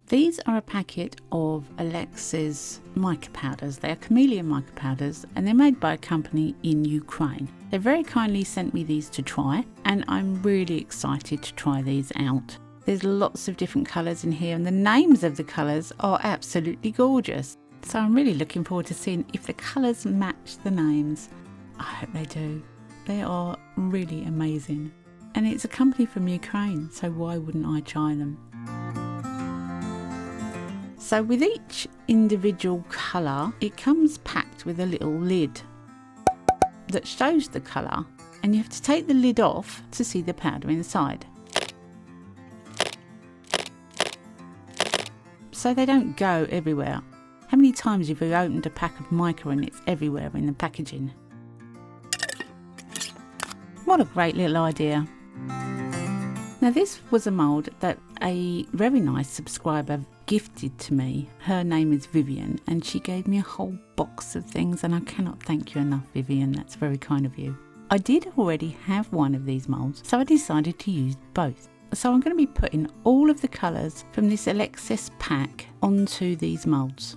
These are a packet of Alexa's mica powders. They are Chameleon mica powders and they're made by a company in Ukraine. They very kindly sent me these to try and I'm really excited to try these out. There's lots of different colours in here and the names of the colours are absolutely gorgeous. So I'm really looking forward to seeing if the colours match the names. I hope they do. They are really amazing. And it's a company from Ukraine, so why wouldn't I try them? So with each individual colour, it comes packed with a little lid that shows the colour, and you have to take the lid off to see the powder inside. So they don't go everywhere. How many times have you opened a pack of mica and it's everywhere in the packaging? What a great little idea. Now this was a mould that a very nice subscriber gifted to me. Her name is Vivian and she gave me a whole box of things and I cannot thank you enough, Vivian. That's very kind of you. I did already have one of these moulds, so I decided to use both. So I'm going to be putting all of the colours from this Alexis pack onto these moulds.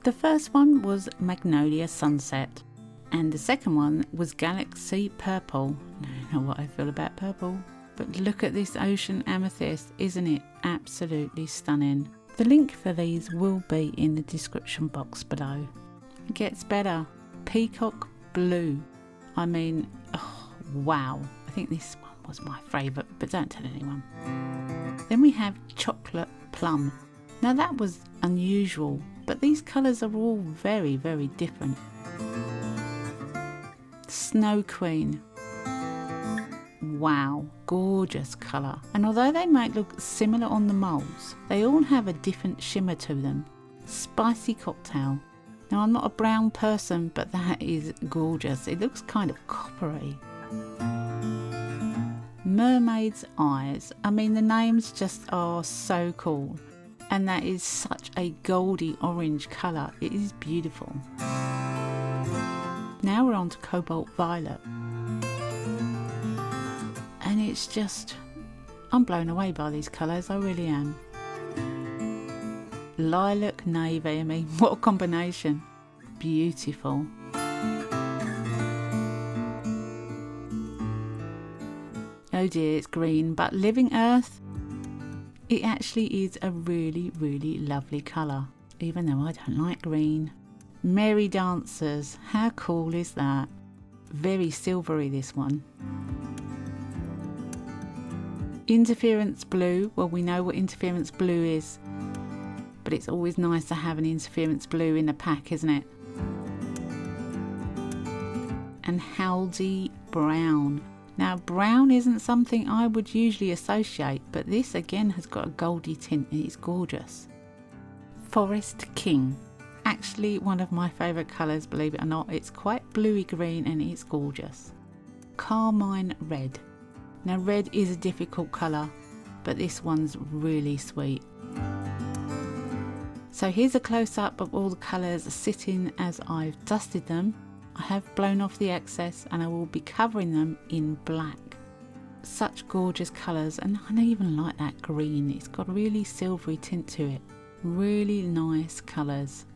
The first one was Magnolia Sunset and the second one was Galaxy Purple. I don't know what I feel about purple, but look at this ocean amethyst, isn't it absolutely stunning? The link for these will be in the description box below. It gets better. Peacock Blue. I mean, oh, wow. I think this one was my favourite, but don't tell anyone. Then we have Chocolate Plum. Now that was unusual, but these colours are all very, very different. Snow Queen. Wow, gorgeous colour. And although they might look similar on the moulds, they all have a different shimmer to them. Spicy Cocktail. Now I'm not a brown person, but that is gorgeous. It looks kind of coppery. Mermaid's Eyes. I mean, the names just are so cool. And that is such a goldy orange colour. It is beautiful. Now we're on to Cobalt Violet. And it's just, I'm blown away by these colours, I really am. Lilac Navy, I mean, what a combination. Beautiful. Oh dear, it's green, but Living Earth, it actually is a really, really lovely colour, even though I don't like green. Merry Dancers, how cool is that? Very silvery, this one. Interference Blue, well, we know what Interference Blue is, but it's always nice to have an Interference Blue in a pack, isn't it? And Haldy Brown. Now, brown isn't something I would usually associate, but this again has got a goldy tint and it's gorgeous. Forest King. Actually, one of my favourite colours, believe it or not. It's quite bluey green and it's gorgeous. Carmine Red. Now red is a difficult colour, but this one's really sweet. So here's a close-up of all the colours sitting as I've dusted them. I have blown off the excess and I will be covering them in black. Such gorgeous colours, and I even like that green. It's got a really silvery tint to it. Really nice colours.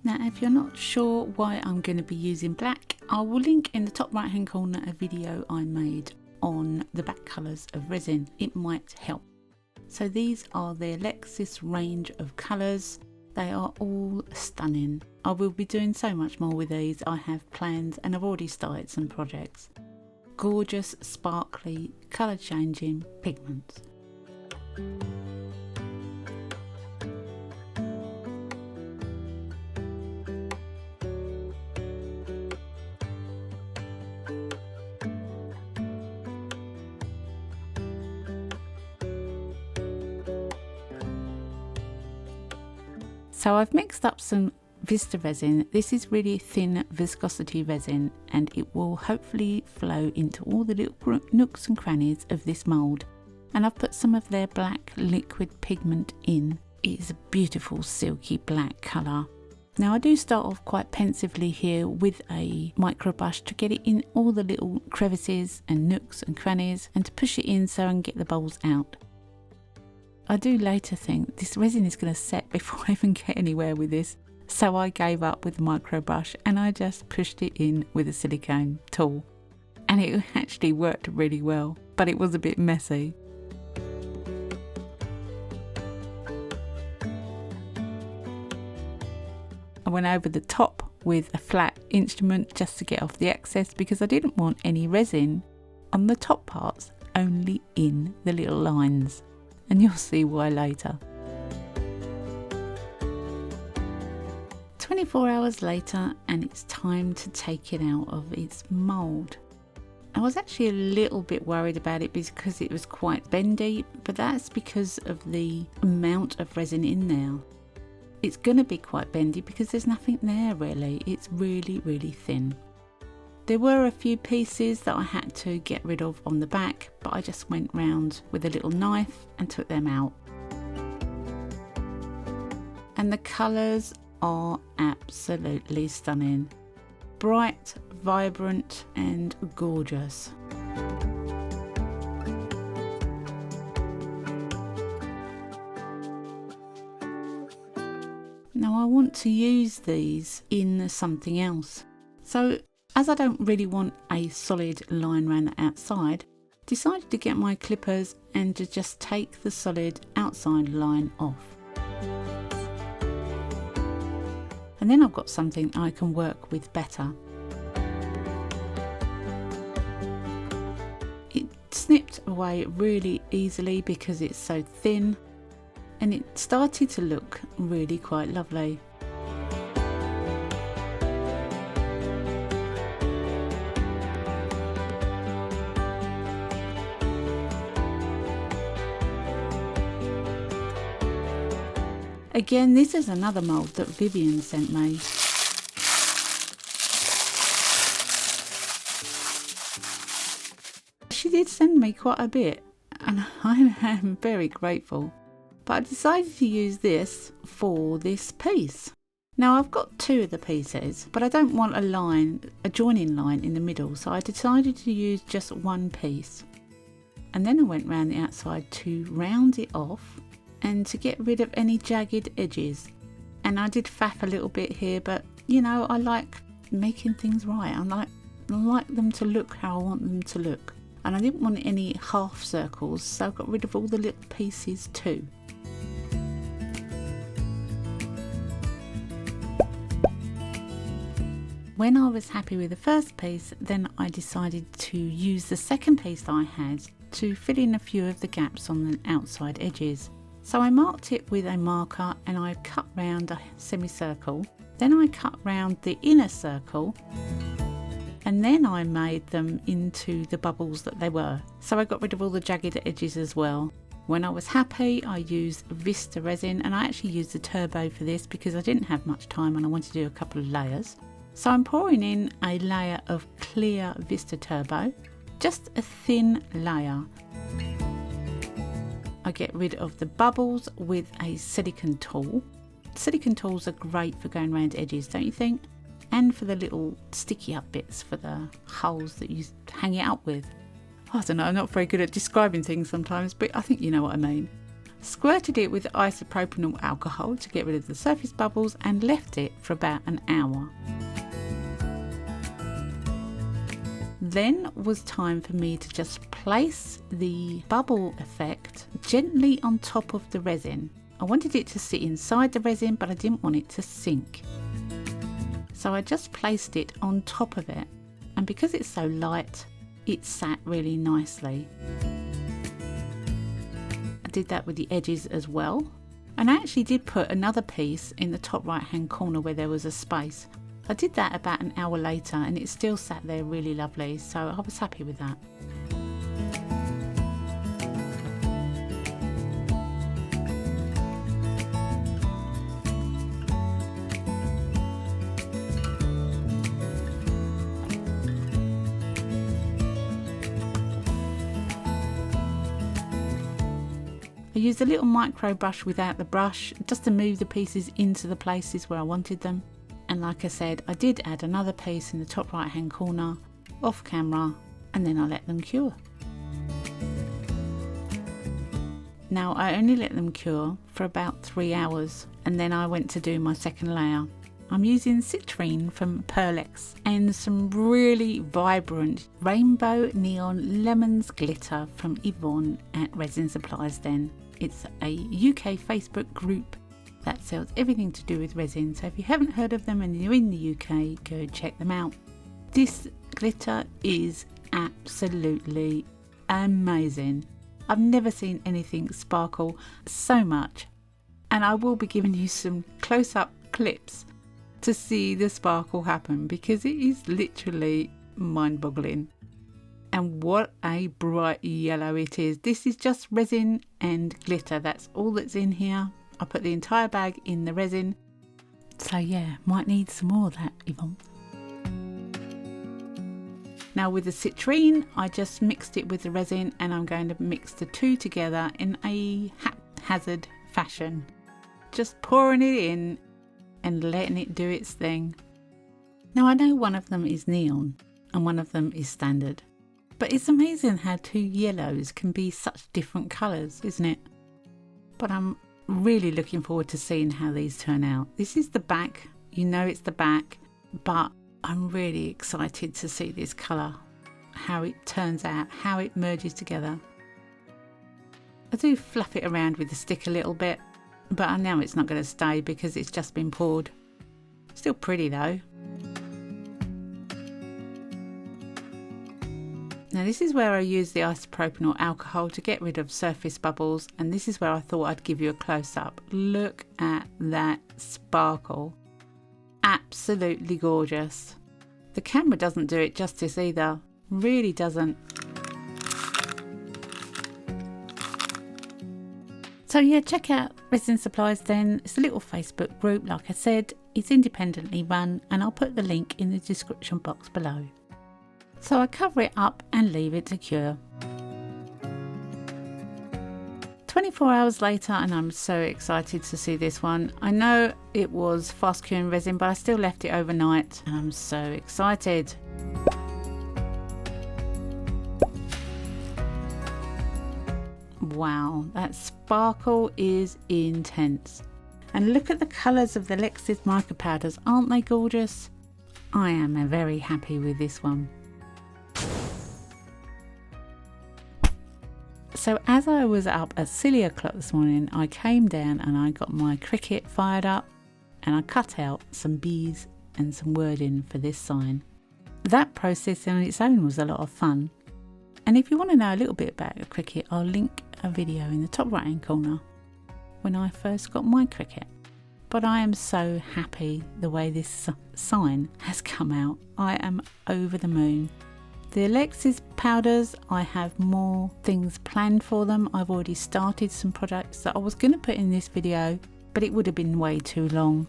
Now if you're not sure why I'm going to be using black, I will link in the top right hand corner a video I made on the back colours of resin. It might help. So these are the Alexis range of colours. They are all stunning. I will be doing so much more with these. I have plans and I've already started some projects. Gorgeous, sparkly, colour changing pigments. So I've mixed up some Vista resin. This is really thin viscosity resin and it will hopefully flow into all the little nooks and crannies of this mould. And I've put some of their black liquid pigment in. It is a beautiful silky black colour. Now I do start off quite pensively here with a micro brush to get it in all the little crevices and nooks and crannies and to push it in so I can get the bubbles out. I do later think this resin is going to set before I even get anywhere with this. So I gave up with the micro brush and I just pushed it in with a silicone tool. And it actually worked really well, but it was a bit messy. I went over the top with a flat instrument just to get off the excess because I didn't want any resin on the top parts, only in the little lines. And you'll see why later. 24 hours later and it's time to take it out of its mould. I was actually a little bit worried about it because it was quite bendy, but that's because of the amount of resin in there. It's going to be quite bendy because there's nothing there really. It's really, really thin. There were a few pieces that I had to get rid of on the back, but I just went round with a little knife and took them out. And the colours are absolutely stunning. Bright, vibrant and gorgeous. Now I want to use these in something else. So as I don't really want a solid line around the outside, decided to get my clippers and to just take the solid outside line off. And then I've got something I can work with better. It snipped away really easily because it's so thin, and it started to look really quite lovely. Again, this is another mould that Vivian sent me. She did send me quite a bit and I am very grateful. But I decided to use this for this piece. Now I've got two of the pieces, but I don't want a joining line in the middle, so I decided to use just one piece. And then I went round the outside to round it off and to get rid of any jagged edges. And I did faff a little bit here, but you know, I like making things right. I like them to look how I want them to look. And I didn't want any half circles, so I got rid of all the little pieces too. When I was happy with the first piece, then I decided to use the second piece that I had to fill in a few of the gaps on the outside edges. So I marked it with a marker and I cut round a semicircle. Then I cut round the inner circle and then I made them into the bubbles that they were. So I got rid of all the jagged edges as well. When I was happy, I used Vista resin, and I actually used the turbo for this because I didn't have much time and I wanted to do a couple of layers. So I'm pouring in a layer of clear Vista Turbo, just a thin layer. I get rid of the bubbles with a silicone tool. Silicone tools are great for going around edges, don't you think? And for the little sticky up bits for the holes that you hang it up with. I don't know, I'm not very good at describing things sometimes, but I think you know what I mean. Squirted it with isopropyl alcohol to get rid of the surface bubbles and left it for about an hour. Then was time for me to just place the bubble effect gently on top of the resin. I wanted it to sit inside the resin, but I didn't want it to sink. So I just placed it on top of it, and because it's so light, it sat really nicely. I did that with the edges as well, and I actually did put another piece in the top right hand corner where there was a space. I did that about an hour later and it still sat there really lovely, so I was happy with that. I used a little micro brush without the brush just to move the pieces into the places where I wanted them. And like I said, I did add another piece in the top right hand corner off camera, and then I let them cure. Now I only let them cure for about 3 hours and then I went to do my second layer. I'm using citrine from Pearlex and some really vibrant rainbow neon lemons glitter from Yvonne at Resin Supplies then. It's a UK Facebook group that sells everything to do with resin, so if you haven't heard of them and you're in the UK, go check them out. This glitter is absolutely amazing. I've never seen anything sparkle so much, and I will be giving you some close-up clips to see the sparkle happen because it is literally mind-boggling. And what a bright yellow it is. This is just resin and glitter, that's all that's in here. I put the entire bag in the resin, so yeah, might need some more of that, Yvonne. Now with the citrine, I just mixed it with the resin and I'm going to mix the two together in a haphazard fashion. Just pouring it in and letting it do its thing. Now I know one of them is neon and one of them is standard, but it's amazing how two yellows can be such different colours, isn't it? But I'm really looking forward to seeing how these turn out. This is the back, you know it's the back, but I'm really excited to see this colour, how it turns out, how it merges together. I do fluff it around with the stick a little bit, but I know it's not going to stay because it's just been poured. Still pretty though. Now this is where I use the isopropanol alcohol to get rid of surface bubbles, and this is where I thought I'd give you a close-up. Look at that sparkle. Absolutely gorgeous. The camera doesn't do it justice either, really doesn't. So yeah, check out Resin Supplies then. It's a little Facebook group, like I said. It's independently run and I'll put the link in the description box below. So I cover it up and leave it to cure. 24 hours later and I'm so excited to see this one. I know it was fast curing resin, but I still left it overnight and I'm so excited. Wow, that sparkle is intense. And look at the colours of the Lexis mica powders, aren't they gorgeous? I am very happy with this one. So as I was up at silly o'clock this morning, I came down and I got my Cricut fired up and I cut out some bees and some wording for this sign. That process on its own was a lot of fun. And if you want to know a little bit about Cricut, I'll link a video in the top right hand corner when I first got my Cricut. But I am so happy the way this sign has come out. I am over the moon. The Alexis powders, I have more things planned for them. I've already started some products that I was going to put in this video, but it would have been way too long.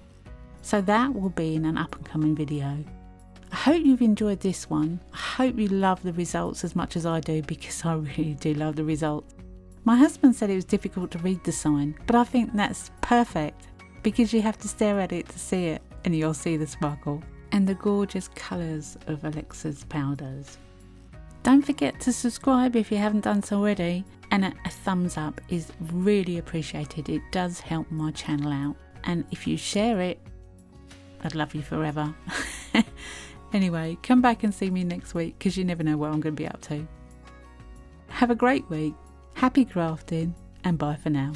So that will be in an up and coming video. I hope you've enjoyed this one. I hope you love the results as much as I do, because I really do love the results. My husband said it was difficult to read the sign, but I think that's perfect because you have to stare at it to see it and you'll see the sparkle and the gorgeous colours of Alexis powders. Don't forget to subscribe if you haven't done so already, and a thumbs up is really appreciated. It does help my channel out, and if you share it, I'd love you forever. Anyway, come back and see me next week because you never know what I'm going to be up to. Have a great week, happy crafting, and bye for now.